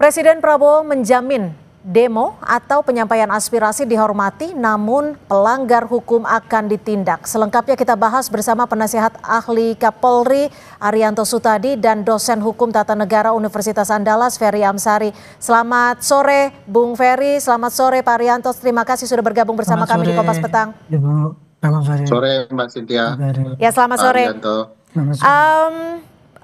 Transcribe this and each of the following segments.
Presiden Prabowo menjamin demo atau penyampaian aspirasi dihormati, namun pelanggar hukum akan ditindak. Selengkapnya kita bahas bersama penasihat ahli Kapolri Arianto Sutadi dan dosen hukum tata negara Universitas Andalas Ferry Amsari. Selamat sore Bung Ferry, selamat sore Pak Arianto. Terima kasih sudah bergabung bersama kami di Kompas Petang. Ibu, selamat sore. Sore Mbak Cynthia. Ya, selamat sore.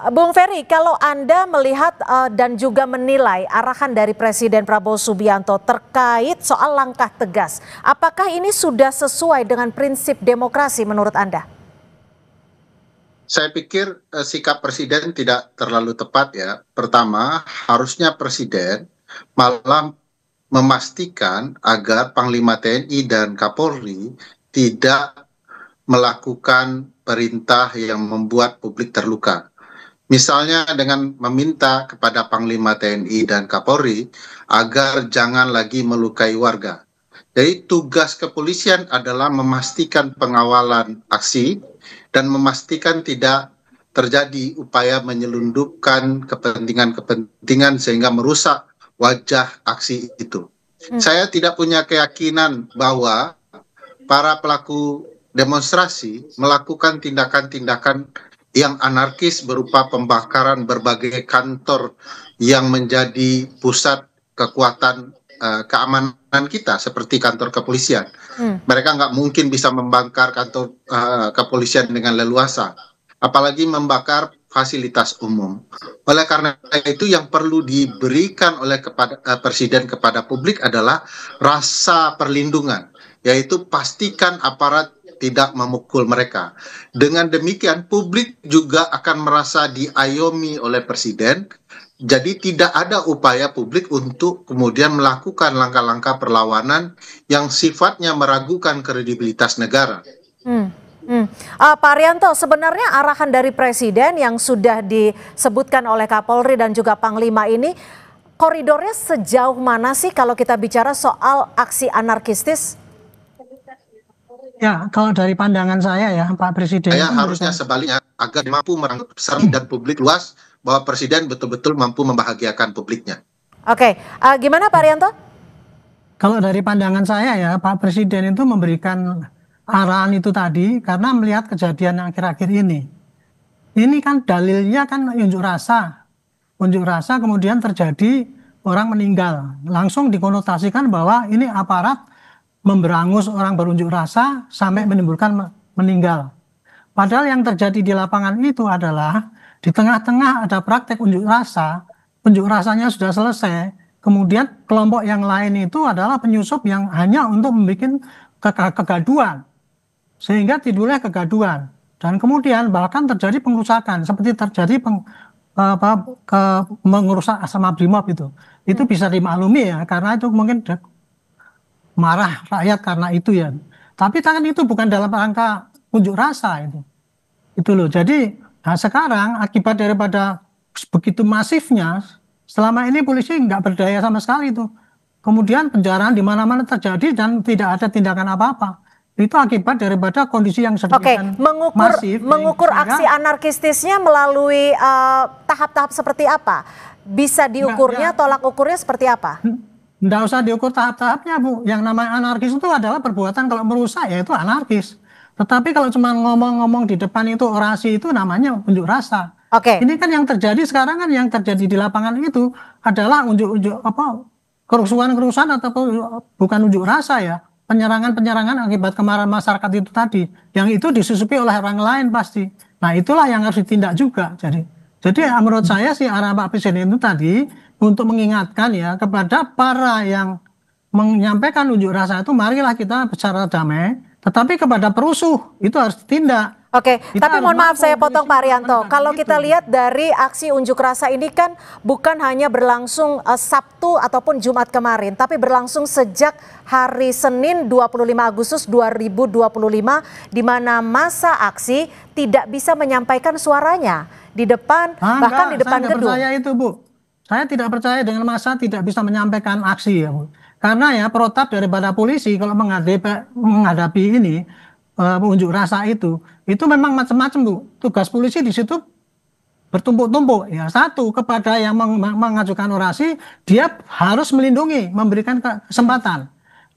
Bung Ferry, kalau Anda melihat dan juga menilai arahan dari Presiden Prabowo Subianto terkait soal langkah tegas, apakah ini sudah sesuai dengan prinsip demokrasi menurut Anda? Saya pikir sikap Presiden tidak terlalu tepat ya. Pertama, harusnya Presiden malah memastikan agar Panglima TNI dan Kapolri tidak melakukan perintah yang membuat publik terluka. Misalnya dengan meminta kepada Panglima TNI dan Kapolri agar jangan lagi melukai warga. Jadi tugas kepolisian adalah memastikan pengawalan aksi dan memastikan tidak terjadi upaya menyelundupkan kepentingan-kepentingan sehingga merusak wajah aksi itu. Saya tidak punya keyakinan bahwa para pelaku demonstrasi melakukan tindakan-tindakan yang anarkis berupa pembakaran berbagai kantor yang menjadi pusat kekuatan keamanan kita seperti kantor kepolisian. Mereka nggak mungkin bisa membakar kantor kepolisian dengan leluasa, apalagi membakar fasilitas umum. Oleh karena itu yang perlu diberikan oleh Presiden kepada publik adalah rasa perlindungan, yaitu pastikan aparat tidak memukul mereka. Dengan demikian publik juga akan merasa diayomi oleh Presiden. Jadi tidak ada upaya publik untuk kemudian melakukan langkah-langkah perlawanan yang sifatnya meragukan kredibilitas negara. Pak Arianto, sebenarnya arahan dari Presiden yang sudah disebutkan oleh Kapolri dan juga Panglima ini, koridornya sejauh mana sih kalau kita bicara soal aksi anarkistis? Ya, kalau dari pandangan saya ya, Pak Presiden. Saya harusnya sebaliknya, agar mampu merangkul besar dan publik luas bahwa Presiden betul-betul mampu membahagiakan publiknya. Oke, gimana Pak Arianto? Kalau dari pandangan saya ya, Pak Presiden itu memberikan arahan itu tadi karena melihat kejadian yang akhir-akhir ini. Ini kan dalilnya kan unjuk rasa. Unjuk rasa kemudian terjadi orang meninggal. Langsung dikonotasikan bahwa ini aparat memberangus orang berunjuk rasa sampai menimbulkan meninggal. Padahal yang terjadi di lapangan itu adalah di tengah-tengah ada praktek unjuk rasa, unjuk rasanya sudah selesai, kemudian kelompok yang lain itu adalah penyusup yang hanya untuk membuat kegaduhan, sehingga timbulnya kegaduhan. Dan kemudian bahkan terjadi pengerusakan, seperti terjadi mengerusak Asma Brimob itu bisa dimaklumi ya, karena itu mungkin marah rakyat karena itu ya. Tapi tangan itu bukan dalam rangka unjuk rasa itu loh. Jadi sekarang akibat daripada begitu masifnya, selama ini polisi nggak berdaya sama sekali itu. Kemudian penjaraan di mana-mana terjadi dan tidak ada tindakan apa-apa. Itu akibat daripada kondisi yang sedemikian masif. Mengukur aksi anarkistisnya melalui tahap-tahap seperti apa? Bisa diukurnya, tolak ukurnya seperti apa? Nggak usah diukur tahap-tahapnya, Bu. Yang namanya anarkis itu adalah perbuatan kalau merusak, ya itu anarkis. Tetapi kalau cuma ngomong-ngomong di depan itu orasi itu namanya unjuk rasa. Ini kan yang terjadi sekarang kan yang terjadi di lapangan itu adalah kerusuhan-kerusuhan ataupun bukan unjuk rasa ya. Penyerangan-penyerangan akibat kemarahan masyarakat itu tadi. Yang itu disusupi oleh orang lain pasti. Nah itulah yang harus ditindak juga. Jadi menurut saya sih arah Pak Presiden itu tadi untuk mengingatkan ya kepada para yang menyampaikan unjuk rasa itu marilah kita bicara damai, tetapi kepada perusuh itu harus ditindak. Tapi mohon maaf saya potong Pak Arianto. Kalau kita lihat dari aksi unjuk rasa ini kan bukan hanya berlangsung Sabtu ataupun Jumat kemarin, tapi berlangsung sejak hari Senin 25 Agustus 2025 di mana massa aksi tidak bisa menyampaikan suaranya di depan bahkan di depan gedung. Saya itu, Bu. Saya tidak percaya dengan massa tidak bisa menyampaikan aksi ya, Bu. Karena ya protap daripada polisi kalau menghadapi ini unjuk rasa itu memang macam-macam, Bu. Tugas polisi di situ bertumpuk-tumpuk. Ya, satu, kepada yang mengajukan orasi, dia harus melindungi, memberikan kesempatan.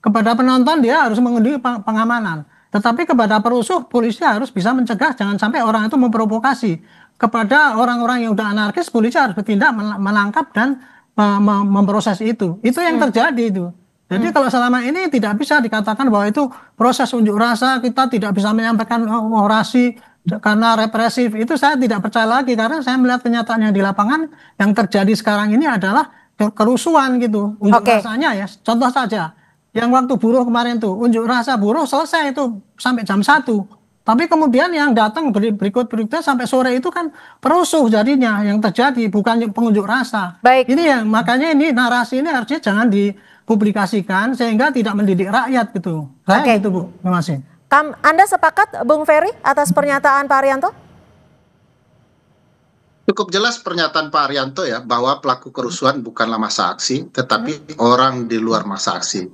Kepada penonton dia harus mengunduhi pengamanan. Tetapi kepada perusuh, polisi harus bisa mencegah jangan sampai orang itu memprovokasi. Kepada orang-orang yang udah anarkis, polisi harus bertindak menangkap dan memproses itu. Itu yang terjadi itu. Jadi kalau selama ini tidak bisa dikatakan bahwa itu proses unjuk rasa, kita tidak bisa menyampaikan orasi karena represif. Itu saya tidak percaya lagi karena saya melihat kenyataan yang di lapangan yang terjadi sekarang ini adalah kerusuhan gitu. Unjuk rasanya ya, contoh saja. Yang waktu buruh kemarin tuh, unjuk rasa buruh selesai itu sampai jam 1. Tapi kemudian yang datang berikutnya sampai sore itu kan perusuh jadinya yang terjadi, bukan pengunjuk rasa. Baik. Ini yang makanya ini narasi ini harusnya jangan dipublikasikan sehingga tidak mendidik rakyat gitu. Saya gitu Bu, terima kasih. Anda sepakat Bung Ferry atas pernyataan Pak Arianto? Cukup jelas pernyataan Pak Arianto ya, bahwa pelaku kerusuhan bukanlah massa aksi, tetapi orang di luar massa aksi.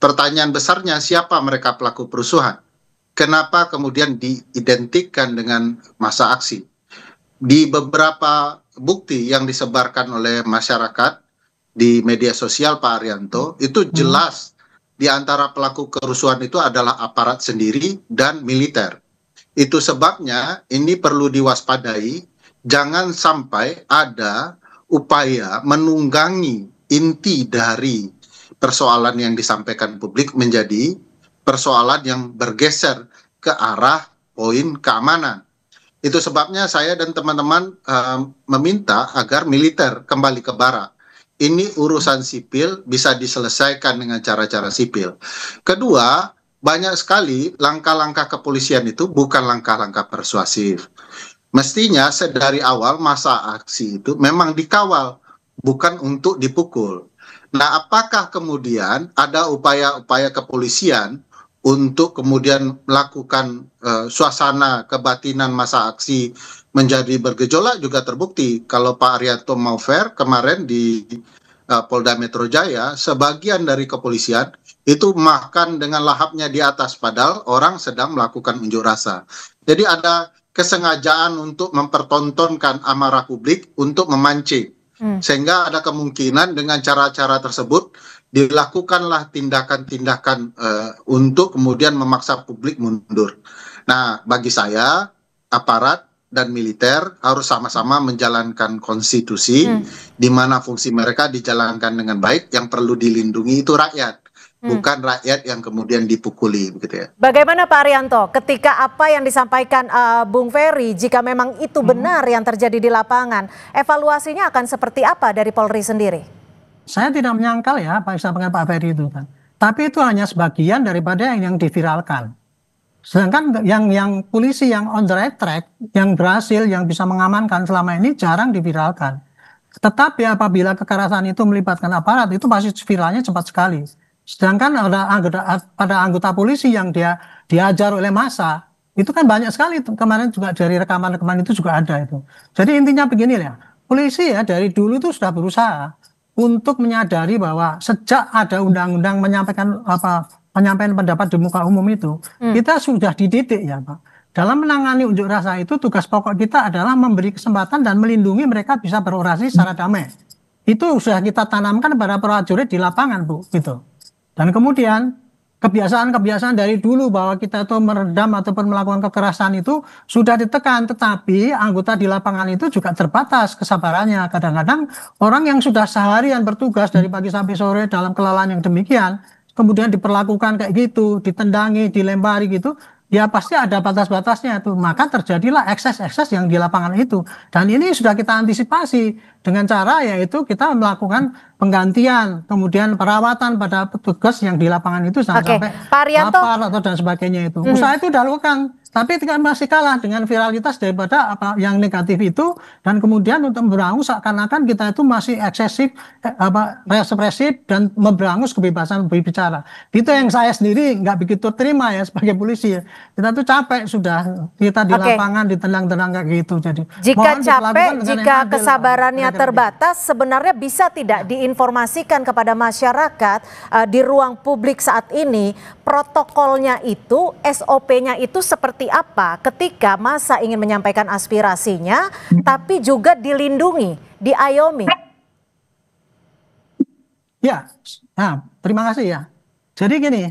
Pertanyaan besarnya, siapa mereka pelaku kerusuhan? Kenapa kemudian diidentikan dengan massa aksi? Di beberapa bukti yang disebarkan oleh masyarakat di media sosial Pak Arianto, itu jelas di antara pelaku kerusuhan itu adalah aparat sendiri dan militer. Itu sebabnya ini perlu diwaspadai. Jangan sampai ada upaya menunggangi inti dari persoalan yang disampaikan publik menjadi persoalan yang bergeser ke arah poin keamanan. Itu sebabnya saya dan teman-teman meminta agar militer kembali ke barak. Ini urusan sipil bisa diselesaikan dengan cara-cara sipil. Kedua, banyak sekali langkah-langkah kepolisian itu bukan langkah-langkah persuasif. Mestinya dari awal masa aksi itu memang dikawal, bukan untuk dipukul. Nah, apakah kemudian ada upaya-upaya kepolisian untuk kemudian melakukan suasana kebatinan masa aksi menjadi bergejolak juga terbukti. Kalau Pak Arianto mau fair, kemarin di Polda Metro Jaya, sebagian dari kepolisian itu makan dengan lahapnya di atas, padahal orang sedang melakukan unjuk rasa. Jadi ada kesengajaan untuk mempertontonkan amarah publik untuk memancing. Sehingga ada kemungkinan dengan cara-cara tersebut dilakukanlah tindakan-tindakan untuk kemudian memaksa publik mundur. Nah, bagi saya, aparat dan militer harus sama-sama menjalankan konstitusi, di mana fungsi mereka dijalankan dengan baik, yang perlu dilindungi itu rakyat. Bukan rakyat yang kemudian dipukuli, begitu ya. Bagaimana Pak Arianto, ketika apa yang disampaikan Bung Ferry, jika memang itu benar yang terjadi di lapangan, evaluasinya akan seperti apa dari Polri sendiri? Saya tidak menyangkal ya apa yang disampaikan Pak Ferry itu kan. Tapi itu hanya sebagian daripada yang diviralkan. Sedangkan yang polisi yang on the right track, yang berhasil, yang bisa mengamankan selama ini jarang diviralkan. Tetapi apabila kekerasan itu melibatkan aparat, itu pasti viralnya cepat sekali. Sedangkan ada anggota polisi yang dia diajar oleh massa, itu kan banyak sekali. Kemarin juga dari rekaman-rekaman itu juga ada itu. Jadi intinya begini ya, polisi ya dari dulu itu sudah berusaha untuk menyadari bahwa sejak ada undang-undang menyampaikan penyampaian pendapat di muka umum itu, kita sudah dididik ya Pak. Dalam menangani unjuk rasa itu tugas pokok kita adalah memberi kesempatan dan melindungi mereka bisa berorasi secara damai. Itu sudah kita tanamkan pada prajurit di lapangan Bu, gitu. Dan kemudian kebiasaan-kebiasaan dari dulu bahwa kita itu meredam ataupun melakukan kekerasan itu sudah ditekan, tetapi anggota di lapangan itu juga terbatas kesabarannya. Kadang-kadang orang yang sudah seharian bertugas dari pagi sampai sore dalam kelelahan yang demikian, kemudian diperlakukan kayak gitu, ditendangi, dilempari gitu, ya pasti ada batas-batasnya itu. Maka terjadilah ekses-ekses yang di lapangan itu. Dan ini sudah kita antisipasi dengan cara yaitu kita melakukan penggantian, kemudian perawatan pada petugas yang di lapangan itu sampai lapar atau dan sebagainya itu. Usaha itu dilakukan, tapi masih kalah dengan viralitas daripada apa yang negatif itu, dan kemudian untuk memberangus seakan-akan kita itu masih eksesif, represif dan memberangus kebebasan berbicara. Itu yang saya sendiri nggak begitu terima ya sebagai polisi. Kita tuh capek sudah kita di lapangan ditendang-tendang kayak gitu. Jadi jika capek, jika kesabarannya terbatas, sebenarnya bisa tidak diinformasikan kepada masyarakat di ruang publik saat ini protokolnya itu, SOP-nya itu seperti seperti apa ketika massa ingin menyampaikan aspirasinya, tapi juga dilindungi, diayomi? Ya, nah, terima kasih ya. Jadi gini,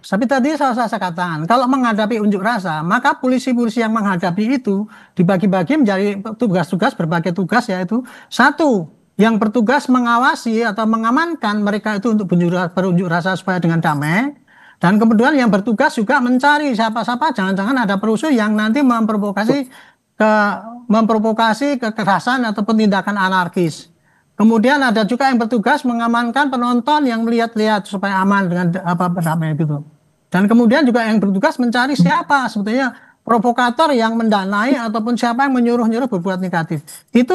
tapi tadi saya katakan, kalau menghadapi unjuk rasa, maka polisi-polisi yang menghadapi itu dibagi-bagi menjadi tugas-tugas, berbagai tugas, yaitu satu, yang bertugas mengawasi atau mengamankan mereka itu untuk berunjuk rasa supaya dengan damai. Dan kemudian yang bertugas juga mencari siapa-siapa, jangan-jangan ada perusuh yang nanti memprovokasi kekerasan ataupun tindakan anarkis. Kemudian ada juga yang bertugas mengamankan penonton yang melihat-lihat supaya aman dengan berdamai gitu. Dan kemudian juga yang bertugas mencari siapa sebetulnya provokator yang mendanai ataupun siapa yang menyuruh-nyuruh berbuat negatif.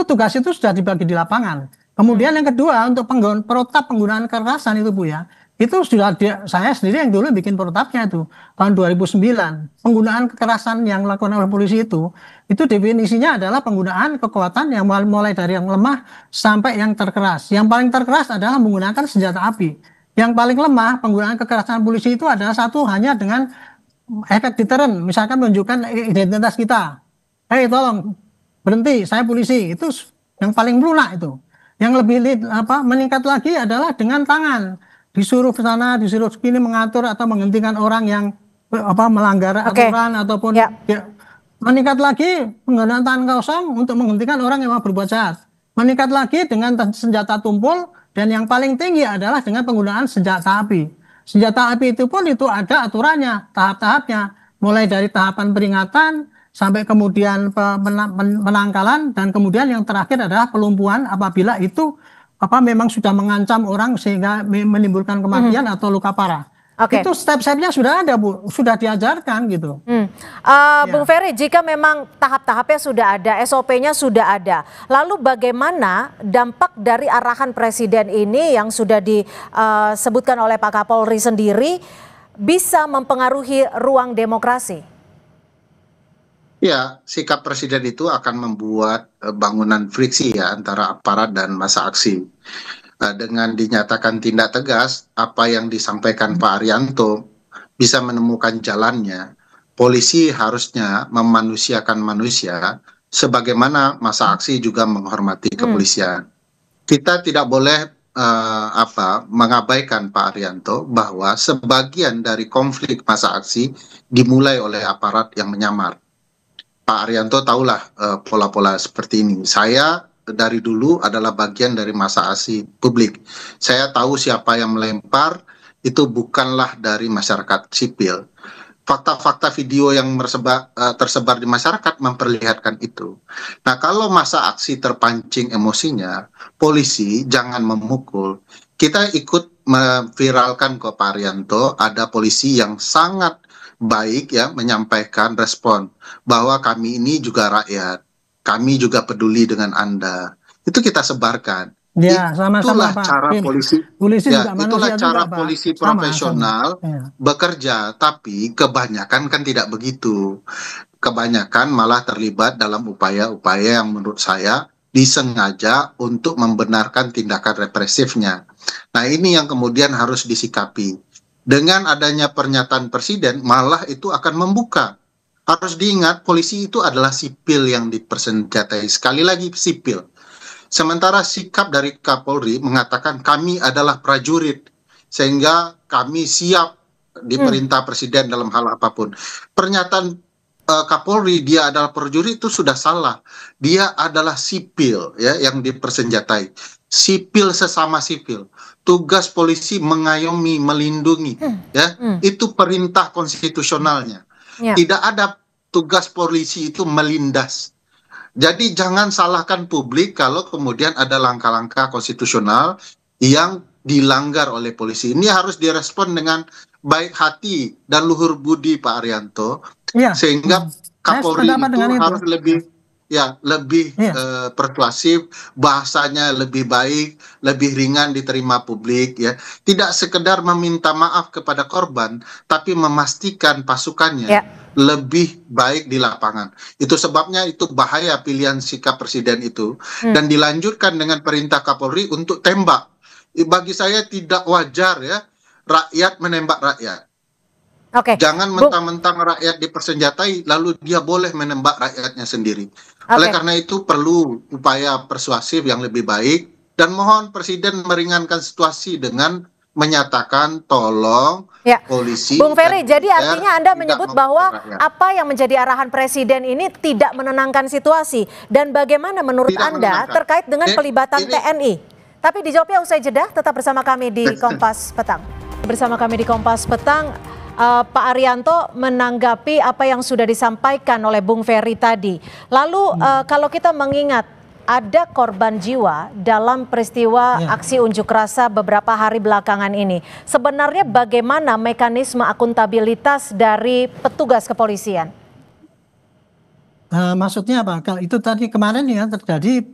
Tugas itu sudah dibagi di lapangan. Kemudian yang kedua untuk protap penggunaan kekerasan itu Bu ya. Itu sudah saya sendiri yang dulu bikin protapnya itu tahun 2009. Penggunaan kekerasan yang dilakukan oleh polisi itu definisinya adalah penggunaan kekuatan yang mulai dari yang lemah sampai yang terkeras. Yang paling terkeras adalah menggunakan senjata api. Yang paling lemah penggunaan kekerasan polisi itu adalah satu hanya dengan efek deteren, misalkan menunjukkan identitas kita. Tolong berhenti, saya polisi. Itu yang paling lunak itu. Yang lebih meningkat lagi adalah dengan tangan. Disuruh ke sana, disuruh sini mengatur atau menghentikan orang yang melanggar aturan ataupun ya, meningkat lagi penggunaan tangan kosong untuk menghentikan orang yang mau berbuat jahat. Meningkat lagi dengan senjata tumpul dan yang paling tinggi adalah dengan penggunaan senjata api. Senjata api itu pun itu ada aturannya, tahap-tahapnya. Mulai dari tahapan peringatan sampai kemudian penangkalan dan kemudian yang terakhir adalah pelumpuhan apabila itu memang sudah mengancam orang sehingga menimbulkan kematian atau luka parah. Itu step-stepnya sudah ada Bu, sudah diajarkan gitu. Bung Ferry, jika memang tahap-tahapnya sudah ada, SOP-nya sudah ada, lalu bagaimana dampak dari arahan Presiden ini yang sudah disebutkan oleh Pak Kapolri sendiri bisa mempengaruhi ruang demokrasi? Ya, sikap Presiden itu akan membuat bangunan friksi ya antara aparat dan massa aksi. Dengan dinyatakan tindak tegas, apa yang disampaikan Pak Arianto bisa menemukan jalannya. Polisi harusnya memanusiakan manusia, sebagaimana massa aksi juga menghormati kepolisian. Kita tidak boleh mengabaikan Pak Arianto bahwa sebagian dari konflik massa aksi dimulai oleh aparat yang menyamar. Pak Arianto tahulah pola-pola seperti ini. Saya dari dulu adalah bagian dari massa aksi publik. Saya tahu siapa yang melempar, itu bukanlah dari masyarakat sipil. Fakta-fakta video yang tersebar di masyarakat memperlihatkan itu. Nah, kalau massa aksi terpancing emosinya, polisi jangan memukul. Kita ikut memviralkan ke Pak Arianto, ada polisi yang sangat baik ya menyampaikan respon bahwa kami ini juga rakyat, kami juga peduli dengan Anda. Itu kita sebarkan. Ya, sama-sama, itulah cara polisi ya, itulah cara juga, polisi profesional bekerja, tapi kebanyakan kan tidak begitu. Kebanyakan malah terlibat dalam upaya-upaya yang menurut saya disengaja untuk membenarkan tindakan represifnya. Nah, ini yang kemudian harus disikapi. Dengan adanya pernyataan Presiden, malah itu akan membuka. Harus diingat, polisi itu adalah sipil yang dipersenjatai. Sekali lagi, sipil. Sementara sikap dari Kapolri mengatakan kami adalah prajurit, sehingga kami siap diperintah Presiden dalam hal apapun. Pernyataan Kapolri dia adalah prajurit itu sudah salah. Dia adalah sipil ya yang dipersenjatai. Sipil sesama sipil. Tugas polisi mengayomi, melindungi, ya itu perintah konstitusionalnya. Tidak ada tugas polisi itu melindas. Jadi jangan salahkan publik kalau kemudian ada langkah-langkah konstitusional yang dilanggar oleh polisi. Ini harus direspon dengan baik hati dan luhur budi Pak Arianto, sehingga Kapolri itu harus lebih persuasif, bahasanya lebih baik, lebih ringan diterima publik ya. Tidak sekedar meminta maaf kepada korban, tapi memastikan pasukannya lebih baik di lapangan. Itu sebabnya itu bahaya pilihan sikap Presiden itu dan dilanjutkan dengan perintah Kapolri untuk tembak. Bagi saya tidak wajar ya rakyat menembak rakyat. Oke. Jangan mentang-mentang rakyat dipersenjatai lalu dia boleh menembak rakyatnya sendiri. Oleh karena itu perlu upaya persuasif yang lebih baik dan mohon Presiden meringankan situasi dengan menyatakan tolong polisi. Bung Ferry, jadi artinya Anda menyebut bahwa apa yang menjadi arahan Presiden ini tidak menenangkan situasi, dan bagaimana menurut Anda terkait dengan pelibatan TNI? Tapi dijawabnya usai jeda. Tetap bersama kami di Kompas Petang. Bersama kami di Kompas Petang, Pak Arianto menanggapi apa yang sudah disampaikan oleh Bung Ferry tadi. Lalu kalau kita mengingat ada korban jiwa dalam peristiwa aksi unjuk rasa beberapa hari belakangan ini, sebenarnya bagaimana mekanisme akuntabilitas dari petugas kepolisian? Maksudnya apa? Kalau itu tadi kemarin ya terjadi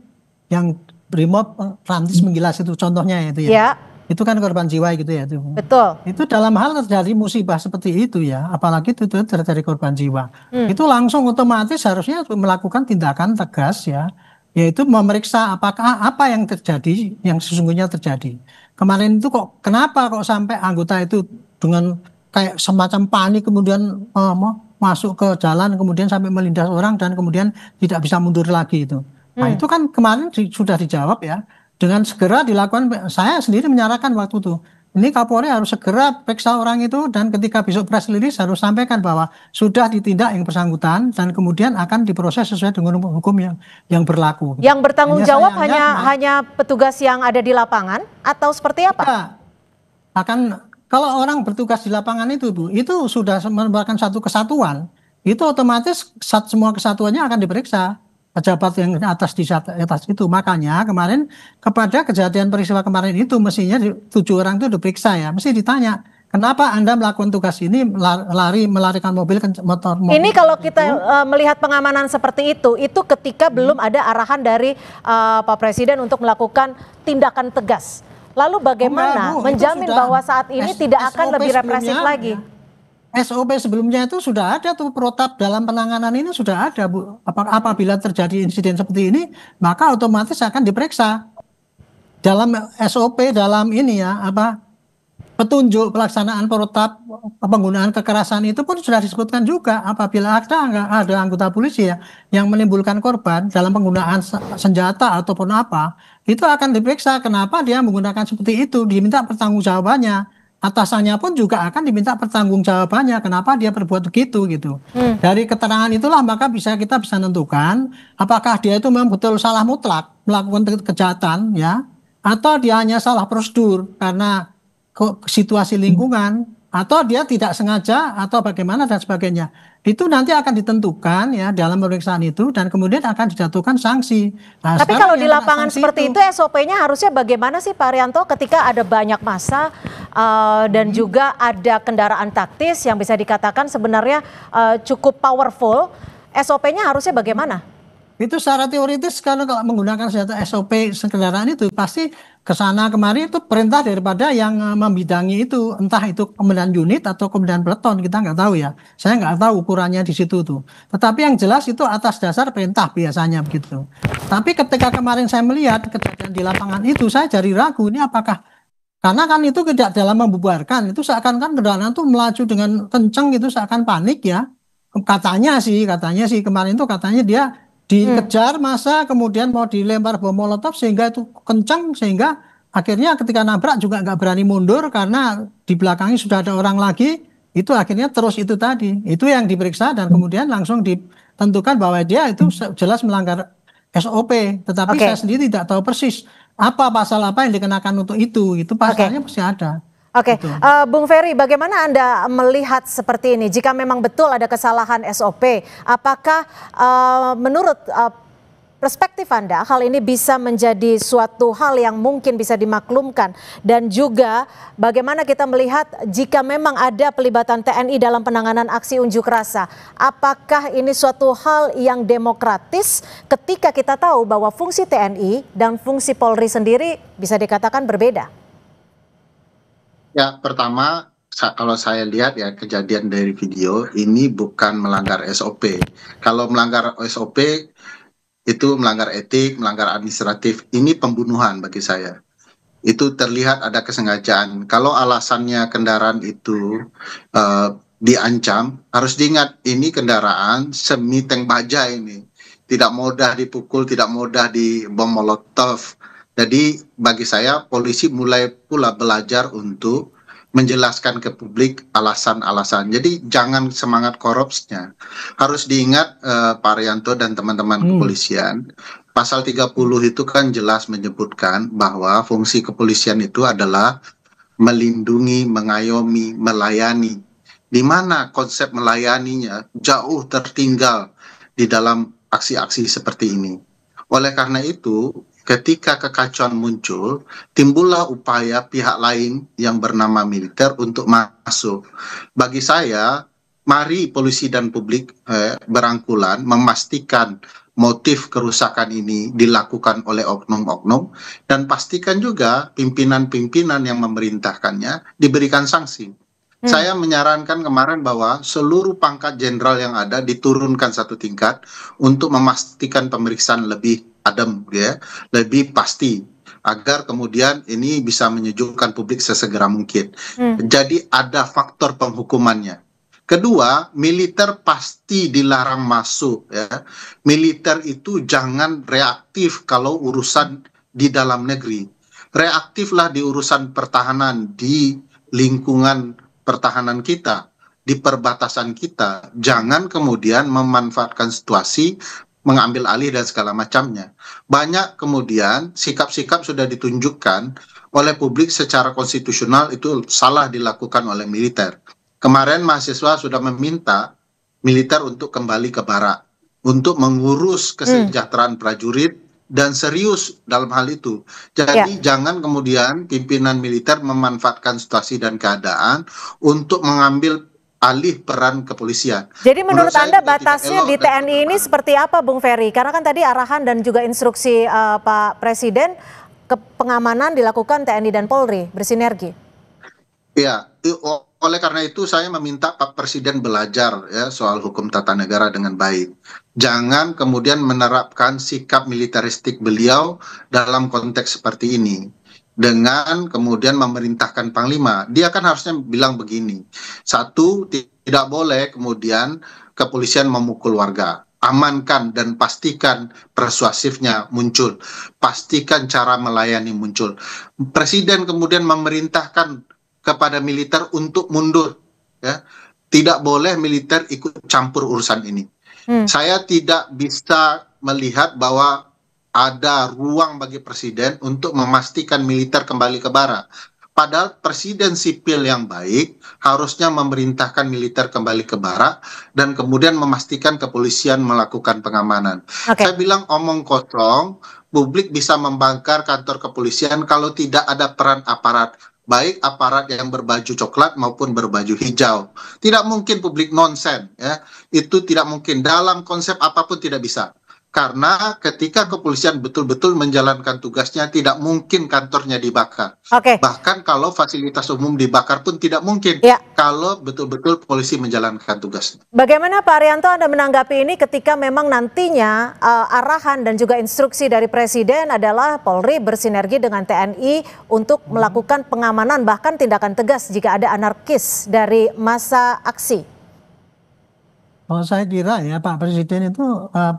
yang Brimob Rantis Menggilas itu contohnya itu ya. Itu kan korban jiwa gitu ya. Betul. Itu dalam hal terjadi musibah seperti itu ya, apalagi itu terjadi korban jiwa. Itu langsung otomatis harusnya melakukan tindakan tegas ya, yaitu memeriksa apakah apa yang terjadi, yang sesungguhnya terjadi. Kemarin itu kenapa kok sampai anggota itu dengan kayak semacam panik kemudian masuk ke jalan, kemudian sampai melindas orang dan kemudian tidak bisa mundur lagi itu. Nah itu kan kemarin sudah dijawab ya. Dengan segera dilakukan, saya sendiri menyarankan waktu itu, ini Kapolri harus segera periksa orang itu dan ketika besok press release harus sampaikan bahwa sudah ditindak yang bersangkutan dan kemudian akan diproses sesuai dengan hukum yang berlaku. Yang bertanggung jawab hanya petugas yang ada di lapangan atau seperti apa? Ya, akan kalau orang bertugas di lapangan itu Bu, itu sudah merupakan satu kesatuan, itu otomatis semua kesatuannya akan diperiksa. Pejabat yang atas di atas itu, makanya kemarin kepada kejadian peristiwa kemarin itu mestinya 7 orang itu diperiksa ya, mesti ditanya kenapa Anda melakukan tugas ini melarikan mobil motor. Ini kalau kita melihat pengamanan seperti itu ketika belum ada arahan dari Pak Presiden untuk melakukan tindakan tegas. Lalu bagaimana menjamin bahwa saat ini tidak akan lebih represif lagi? SOP sebelumnya itu sudah ada tuh, protap dalam penanganan ini sudah ada Bu. Apabila terjadi insiden seperti ini, maka otomatis akan diperiksa. Dalam SOP, dalam ini ya, petunjuk pelaksanaan protap penggunaan kekerasan itu pun sudah disebutkan juga. Apabila ada anggota polisi ya yang menimbulkan korban dalam penggunaan senjata ataupun apa, itu akan diperiksa kenapa dia menggunakan seperti itu, diminta pertanggungjawabannya. Atasannya pun juga akan diminta pertanggungjawabannya kenapa dia berbuat begitu gitu. Dari keterangan itulah maka kita bisa menentukan apakah dia itu memang betul salah mutlak melakukan kejahatan ya, atau dia hanya salah prosedur karena situasi lingkungan, atau dia tidak sengaja atau bagaimana dan sebagainya. Itu nanti akan ditentukan ya dalam pemeriksaan itu dan kemudian akan dijatuhkan sanksi. Nah, tapi kalau di lapangan seperti itu SOP-nya harusnya bagaimana sih Pak Arianto ketika ada banyak massa dan juga ada kendaraan taktis yang bisa dikatakan sebenarnya cukup powerful, SOP-nya harusnya bagaimana? Itu secara teoritis kalau menggunakan senjata SOP kendaraan itu pasti kesana kemari itu perintah daripada yang membidangi itu, entah itu komandan unit atau komandan peleton, kita nggak tahu ya. Saya nggak tahu ukurannya di situ tuh. Tetapi yang jelas itu atas dasar perintah biasanya begitu. Tapi ketika kemarin saya melihat kejadian di lapangan itu, saya jadi ragu ini apakah karena kan itu tidak dalam membubarkan, itu seakan-akan kendaraan itu melaju dengan kencang gitu, seakan panik ya. Katanya sih kemarin itu katanya dia dikejar massa kemudian mau dilempar bom molotov sehingga itu kencang sehingga akhirnya ketika nabrak juga nggak berani mundur karena di belakangnya sudah ada orang lagi, itu akhirnya terus itu tadi itu yang diperiksa dan kemudian langsung ditentukan bahwa dia itu jelas melanggar SOP, tetapi saya sendiri tidak tahu persis apa pasal apa yang dikenakan untuk itu pasalnya pasti ada. Bung Ferry, bagaimana Anda melihat seperti ini? Jika memang betul ada kesalahan SOP, apakah menurut perspektif Anda hal ini bisa menjadi suatu hal yang mungkin bisa dimaklumkan? Dan juga bagaimana kita melihat jika memang ada pelibatan TNI dalam penanganan aksi unjuk rasa? Apakah ini suatu hal yang demokratis ketika kita tahu bahwa fungsi TNI dan fungsi Polri sendiri bisa dikatakan berbeda? Ya, pertama kalau saya lihat ya kejadian dari video ini bukan melanggar SOP. Kalau melanggar SOP itu melanggar etik, melanggar administratif. Ini pembunuhan bagi saya. Itu terlihat ada kesengajaan. Kalau alasannya kendaraan itu diancam, harus diingat ini kendaraan semi tank baja ini. Tidak mudah dipukul, tidak mudah dibom molotov. Jadi bagi saya polisi mulai pula belajar untuk menjelaskan ke publik alasan-alasan. Jadi jangan semangat korupsnya. Harus diingat Pak Arianto dan teman-teman kepolisian, pasal 30 itu kan jelas menyebutkan bahwa fungsi kepolisian itu adalah melindungi, mengayomi, melayani. Di mana konsep melayaninya jauh tertinggal di dalam aksi-aksi seperti ini. Oleh karena itu, ketika kekacauan muncul, timbullah upaya pihak lain yang bernama militer untuk masuk. Bagi saya, mari polisi dan publik berangkulan memastikan motif kerusakan ini dilakukan oleh oknum-oknum, dan pastikan juga pimpinan-pimpinan yang memerintahkannya diberikan sanksi. Saya menyarankan kemarin bahwa seluruh pangkat jenderal yang ada diturunkan satu tingkat untuk memastikan pemeriksaan lebih adem, ya, lebih pasti, agar kemudian ini bisa menyejukkan publik sesegera mungkin. Jadi ada faktor penghukumannya. Kedua, militer pasti dilarang masuk, ya. Militer itu jangan reaktif kalau urusan di dalam negeri. Reaktiflah di urusan pertahanan, di lingkungan pertahanan kita, di perbatasan kita. Jangan kemudian memanfaatkan situasi, mengambil alih dan segala macamnya. Banyak kemudian sikap-sikap sudah ditunjukkan oleh publik secara konstitusional itu salah dilakukan oleh militer. Kemarin mahasiswa sudah meminta militer untuk kembali ke barak, untuk mengurus kesejahteraan prajurit, dan serius dalam hal itu. Jadi jangan kemudian pimpinan militer memanfaatkan situasi dan keadaan untuk mengambil alih peran kepolisian. Jadi menurut Anda batasnya di TNI ini seperti apa, Bung Ferry? Karena kan tadi arahan dan juga instruksi Pak Presiden, pengamanan dilakukan TNI dan Polri bersinergi. Ya, oleh karena itu saya meminta Pak Presiden belajar, ya, soal hukum tata negara dengan baik. Jangan kemudian menerapkan sikap militeristik beliau dalam konteks seperti ini. Dengan kemudian memerintahkan Panglima, dia kan harusnya bilang begini. Satu, tidak boleh kemudian kepolisian memukul warga. Amankan dan pastikan persuasifnya muncul. Pastikan cara melayani muncul. Presiden kemudian memerintahkan kepada militer untuk mundur, ya. Tidak boleh militer ikut campur urusan ini. Saya tidak bisa melihat bahwa ada ruang bagi presiden untuk memastikan militer kembali ke barak. Padahal presiden sipil yang baik harusnya memerintahkan militer kembali ke barak dan kemudian memastikan kepolisian melakukan pengamanan. Saya bilang omong kosong, publik bisa membangkar kantor kepolisian kalau tidak ada peran aparat, baik aparat yang berbaju coklat maupun berbaju hijau. Tidak mungkin publik nonsen, ya. Itu tidak mungkin. Dalam konsep apapun tidak bisa. Karena ketika kepolisian betul-betul menjalankan tugasnya, tidak mungkin kantornya dibakar. Bahkan kalau fasilitas umum dibakar pun tidak mungkin, kalau betul-betul polisi menjalankan tugasnya. Bagaimana Pak Arianto Anda menanggapi ini ketika memang nantinya arahan dan juga instruksi dari Presiden adalah Polri bersinergi dengan TNI untuk melakukan pengamanan, bahkan tindakan tegas jika ada anarkis dari masa aksi? Kalau saya kira ya Pak Presiden itu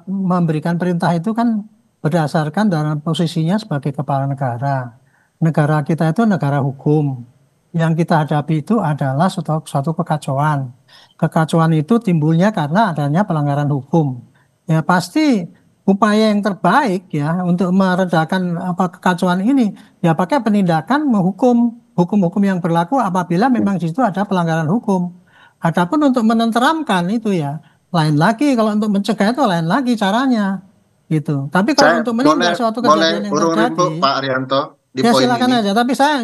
memberikan perintah itu kan berdasarkan dalam posisinya sebagai kepala negara. Negara kita itu negara hukum. Yang kita hadapi itu adalah suatu kekacauan. Kekacauan itu timbulnya karena adanya pelanggaran hukum. Ya pasti upaya yang terbaik ya untuk meredakan kekacauan ini ya pakai penindakan menghukum, hukum-hukum yang berlaku apabila memang di situ ada pelanggaran hukum. Adapun untuk menenteramkan itu ya lain lagi, kalau untuk mencegah itu lain lagi caranya gitu. Tapi kalau untuk menindak suatu kejadian yang terjadi, Pak Arianto, ya silakan aja. Tapi saya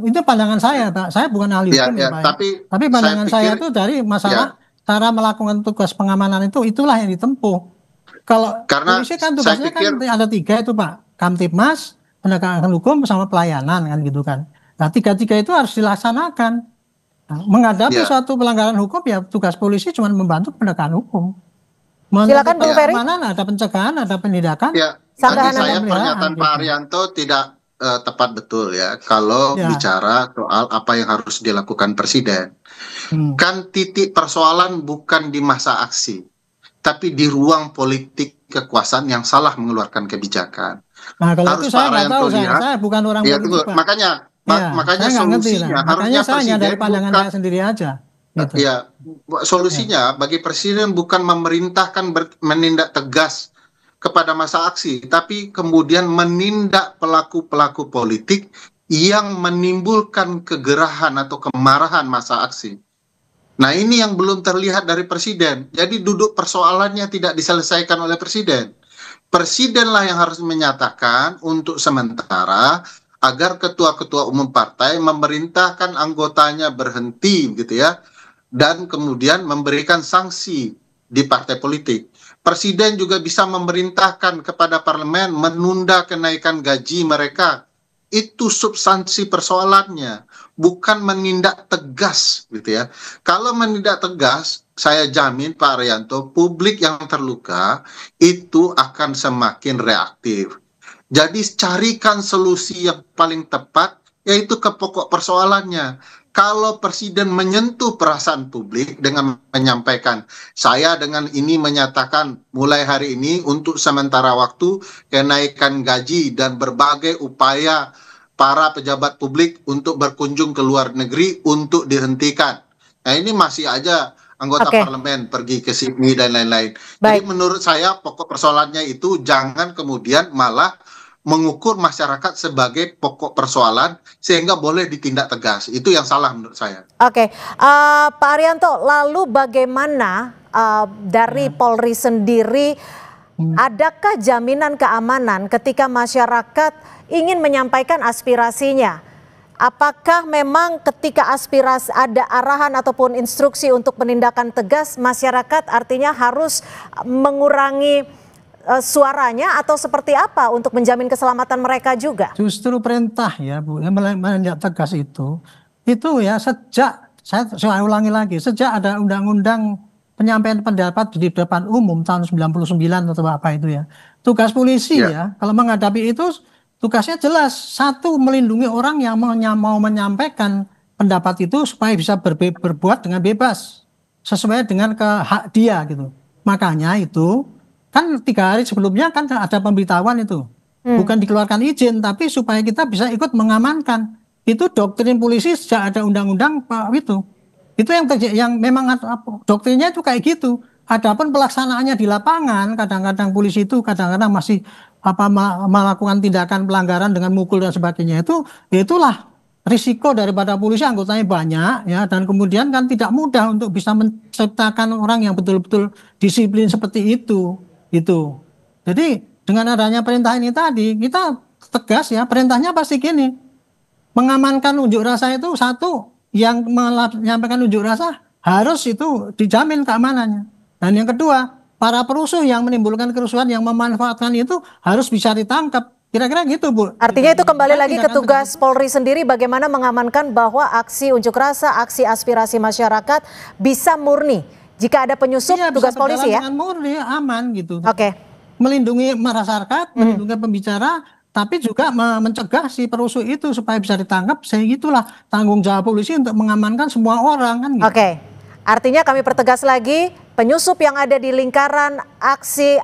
itu pandangan saya, Pak. Saya bukan ahli hukum ya, Pak. Tapi pandangan saya itu dari masalah cara melakukan tugas pengamanan itu itulah yang ditempuh. Kalau polisi kan tugasnya kan ada 3 itu Pak, Kamtibmas, penegakan hukum sama pelayanan kan gitu kan. Nah 3 itu harus dilaksanakan. Menghadapi suatu pelanggaran hukum ya tugas polisi cuma membantu penegakan hukum. Silakan Bung Ferry. Ada pencegahan, ada penindakan. Ya, bagi saya pernyataan Pak Arianto tidak tepat betul ya kalau Ya. bicara soal apa yang harus dilakukan presiden. Hmm. Kan titik persoalan bukan di masa aksi, tapi di ruang politik kekuasaan yang salah mengeluarkan kebijakan. Nah, kalau Harus itu saya Pak nggak tahu, Arianto lihat, saya bukan orang ya politik, tunggu, Pak. makanya Ya, makanya saya nggak ngerti lah. solusinya Makanya harusnya saya hanya dari presiden pandangan bukan saya sendiri aja. Gitu. ya Ya. solusinya bagi presiden bukan memerintahkan menindak tegas kepada masa aksi, tapi kemudian menindak pelaku-pelaku politik yang menimbulkan kegerahan atau kemarahan masa aksi. Nah, ini yang belum terlihat dari presiden. Jadi duduk persoalannya tidak diselesaikan oleh presiden. Presidenlah yang harus menyatakan untuk sementara agar ketua-ketua umum partai memerintahkan anggotanya berhenti gitu ya, dan kemudian memberikan sanksi di partai politik. Presiden juga bisa memerintahkan kepada parlemen menunda kenaikan gaji mereka. Itu substansi persoalannya, bukan menindak tegas gitu ya. Kalau menindak tegas, saya jamin Pak Arianto, publik yang terluka itu akan semakin reaktif. Jadi carikan solusi yang paling tepat, yaitu ke pokok persoalannya. Kalau presiden menyentuh perasaan publik dengan menyampaikan, saya dengan ini menyatakan mulai hari ini untuk sementara waktu kenaikan gaji dan berbagai upaya para pejabat publik untuk berkunjung ke luar negeri untuk dihentikan. Nah, ini masih aja anggota parlemen pergi ke Sydney dan lain-lain. Jadi menurut saya pokok persoalannya itu jangan kemudian malah mengukur masyarakat sebagai pokok persoalan sehingga boleh ditindak tegas. Itu yang salah menurut saya. Oke, Pak Arianto, lalu bagaimana dari Polri sendiri, adakah jaminan keamanan ketika masyarakat ingin menyampaikan aspirasinya? Apakah memang ketika aspirasi ada arahan ataupun instruksi untuk penindakan tegas, masyarakat artinya harus mengurangi suaranya atau seperti apa untuk menjamin keselamatan mereka juga? Justru perintah ya Bu, yang menindak tegas itu ya sejak, saya ulangi lagi, sejak ada undang-undang penyampaian pendapat di depan umum tahun 99 atau apa itu ya. Tugas polisi ya, kalau menghadapi itu tugasnya jelas, satu melindungi orang yang mau menyampaikan pendapat itu supaya bisa berbuat dengan bebas sesuai dengan hak dia gitu. Makanya itu kan 3 hari sebelumnya kan ada pemberitahuan itu, bukan dikeluarkan izin, tapi supaya kita bisa ikut mengamankan. Itu doktrin polisi sejak ada undang-undang itu yang memang doktrinnya itu kayak gitu. Adapun pelaksanaannya di lapangan, kadang-kadang polisi itu kadang-kadang masih melakukan tindakan pelanggaran dengan mukul dan sebagainya. Itulah risiko daripada polisi, anggotanya banyak ya, dan kemudian kan tidak mudah untuk bisa menciptakan orang yang betul-betul disiplin seperti itu. Gitu. Jadi dengan adanya perintah ini tadi, kita tegas ya, perintahnya pasti gini, mengamankan unjuk rasa itu satu, yang menyampaikan unjuk rasa harus itu dijamin keamanannya. Dan yang kedua, para perusuh yang menimbulkan kerusuhan, yang memanfaatkan itu harus bisa ditangkap. Kira-kira gitu Bu. Artinya itu kembali lagi ke tugas Polri sendiri bagaimana mengamankan bahwa aksi unjuk rasa, aksi aspirasi masyarakat bisa murni. Jika ada penyusup, tugas polisi ya? Dengan murni, aman gitu. Oke. Melindungi masyarakat, melindungi pembicara, tapi juga mencegah si perusuh itu supaya bisa ditangkap. Sehingga itulah tanggung jawab polisi untuk mengamankan semua orang kan gitu. Oke. Artinya kami pertegas lagi, penyusup yang ada di lingkaran aksi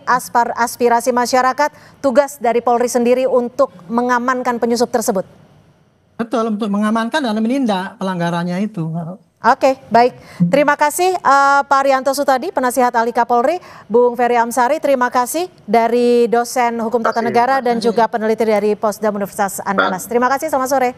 aspirasi masyarakat, tugas dari Polri sendiri untuk mengamankan penyusup tersebut. Betul, untuk mengamankan dan menindak pelanggarannya itu. Oke, baik. Terima kasih Pak Arianto Sutadi, penasihat ahli Kapolri, Bung Ferry Amsari, terima kasih dari dosen hukum tata negara dan juga peneliti dari Posdam Universitas Andalas. Terima kasih, selamat sore.